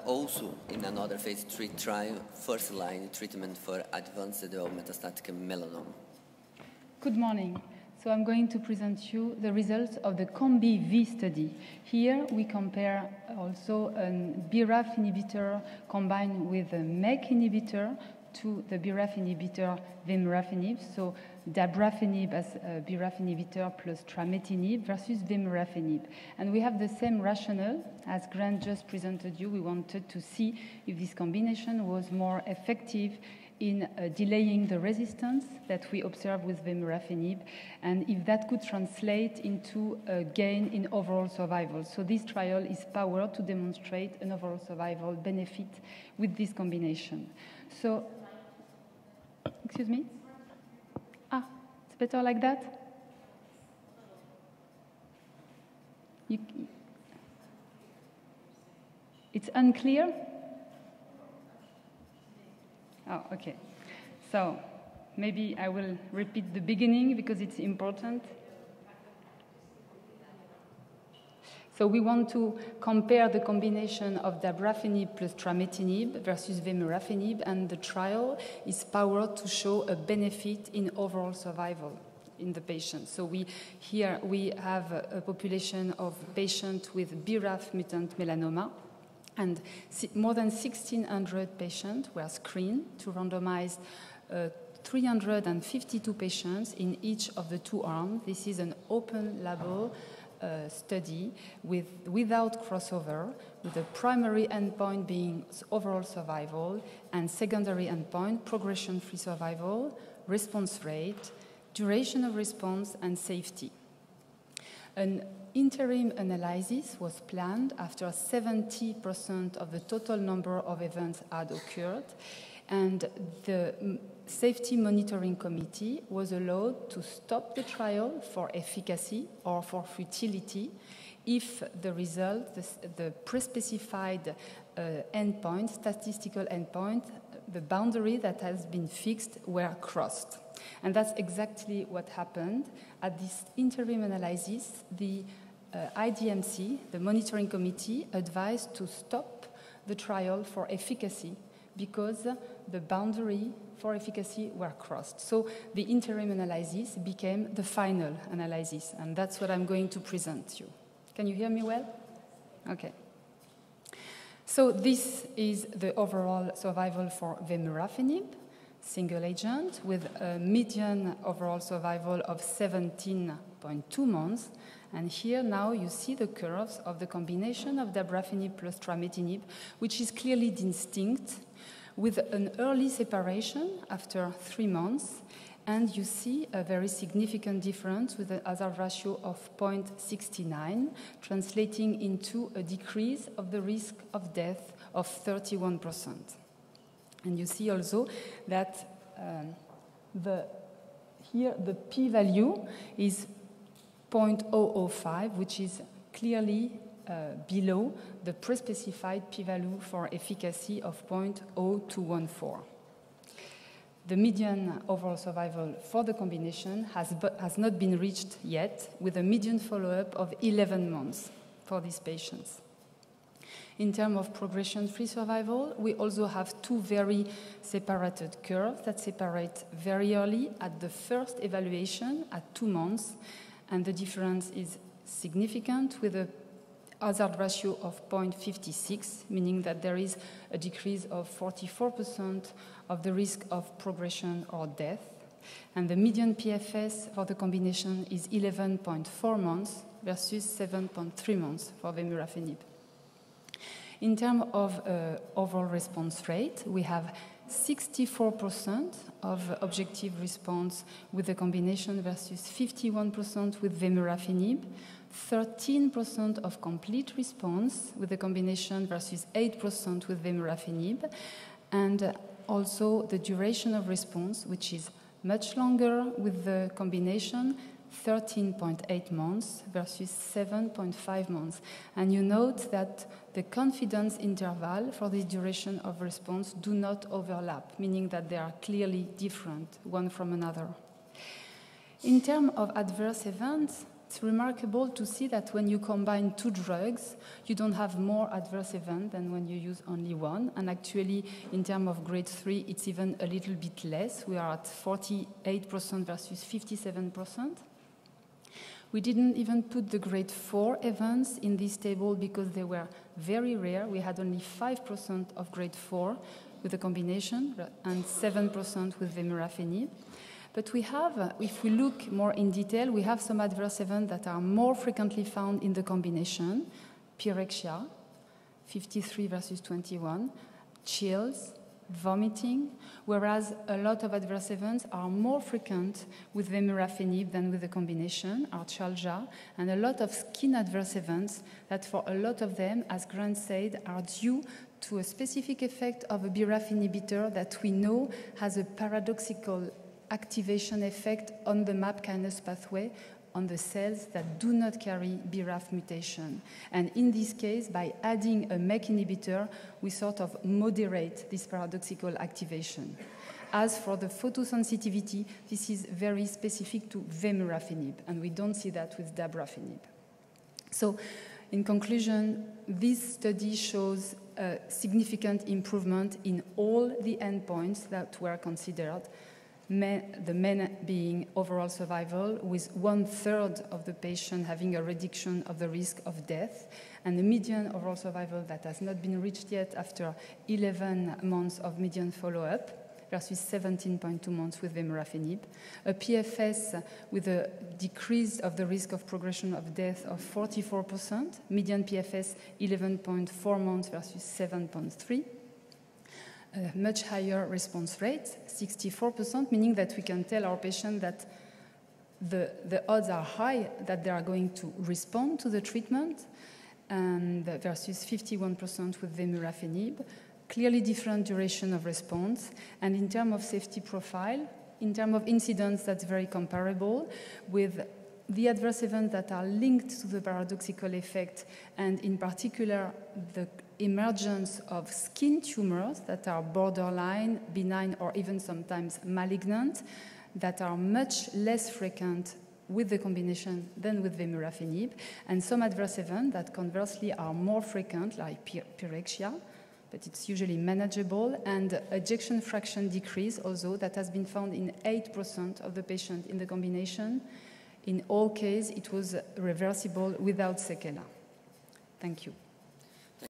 also in another phase 3 trial, first-line treatment for advanced or metastatic melanoma. Good morning. So I'm going to present you the results of the COMBI-v study. Here we compare also a BRAF inhibitor combined with a MEK inhibitor to the BRAF inhibitor vemurafenib. So dabrafenib as a BRAF inhibitor plus trametinib versus vemurafenib. And we have the same rationale as Grant just presented you. We wanted to see if this combination was more effective in delaying the resistance that we observe with vemurafenib, and if that could translate into a gain in overall survival. So this trial is powered to demonstrate an overall survival benefit with this combination. So, excuse me? It's better like that? It's unclear? Oh, okay. So maybe I will repeat the beginning because it's important. So we want to compare the combination of dabrafenib plus trametinib versus vemurafenib, and the trial is powered to show a benefit in overall survival in the patients. So here we have a population of patients with BRAF mutant melanoma, and more than 1,600 patients were screened to randomize 352 patients in each of the two arms. This is an open label study without crossover, with the primary endpoint being overall survival and secondary endpoint progression-free survival, response rate, duration of response, and safety. An interim analysis was planned after 70% of the total number of events had occurred, and the safety monitoring committee was allowed to stop the trial for efficacy or for futility if the result, the pre-specified endpoint, statistical endpoint, the boundary that has been fixed were crossed. And that's exactly what happened. At this interim analysis, the IDMC, the monitoring committee, advised to stop the trial for efficacy because the boundary for efficacy were crossed. So the interim analysis became the final analysis, and that's what I'm going to present you. Can you hear me well? Okay. So this is the overall survival for vemurafenib, single agent, with a median overall survival of 17.2 months. And here now you see the curves of the combination of dabrafenib plus trametinib, which is clearly distinct, with an early separation after 3 months. And you see a very significant difference with an hazard ratio of 0.69, translating into a decrease of the risk of death of 31%. And you see also that here the p-value is 0.005, which is clearly below the pre-specified p-value for efficacy of 0.0214. The median overall survival for the combination has not been reached yet, with a median follow-up of 11 months for these patients. In terms of progression-free survival, we also have two very separated curves that separate very early at the first evaluation at 2 months, and the difference is significant with a hazard ratio of 0.56, meaning that there is a decrease of 44% of the risk of progression or death. And the median PFS for the combination is 11.4 months versus 7.3 months for vemurafenib. In terms of overall response rate, we have 64% of objective response with the combination versus 51% with vemurafenib, 13% of complete response with the combination versus 8% with vemurafenib, and also the duration of response, which is much longer with the combination, 13.8 months versus 7.5 months. And you note that the confidence interval for this duration of response do not overlap, meaning that they are clearly different one from another. In terms of adverse events, It's remarkable to see that when you combine two drugs, you don't have more adverse events than when you use only one. And actually, in terms of grade 3, it's even a little bit less. We are at 48% versus 57%. We didn't even put the grade 4 events in this table because they were very rare. We had only 5% of grade 4 with the combination and 7% with vemurafenib. But we have, if we look more in detail, we have some adverse events that are more frequently found in the combination. Pyrexia, 53 versus 21, chills, vomiting, whereas a lot of adverse events are more frequent with vemurafenib than with the combination, arthralgia, and a lot of skin adverse events that for a lot of them, as Grant said, are due to a specific effect of a BRAF inhibitor that we know has a paradoxical activation effect on the MAP kinase pathway on the cells that do not carry BRAF mutation. And in this case, by adding a MEK inhibitor, we sort of moderate this paradoxical activation. As for the photosensitivity, this is very specific to vemurafenib, and we don't see that with dabrafenib. So, in conclusion, this study shows a significant improvement in all the endpoints that were considered, the main being overall survival, with 1/3 of the patient having a reduction of the risk of death, and the median overall survival that has not been reached yet after 11 months of median follow-up versus 17.2 months with vemurafenib, a PFS with a decrease of the risk of progression of death of 44%, median PFS 11.4 months versus 7.3, a much higher response rate, 64%, meaning that we can tell our patient that the odds are high that they are going to respond to the treatment, and versus 51% with vemurafenib. Clearly different duration of response, and in terms of safety profile, in terms of incidence, that's very comparable with the adverse events that are linked to the paradoxical effect, and in particular, the emergence of skin tumors that are borderline, benign, or even sometimes malignant, that are much less frequent with the combination than with vemurafenib, and some adverse events that conversely are more frequent, like pyrexia, but it's usually manageable, and ejection fraction decrease also that has been found in 8% of the patients in the combination. In all cases, it was reversible without sequela. Thank you.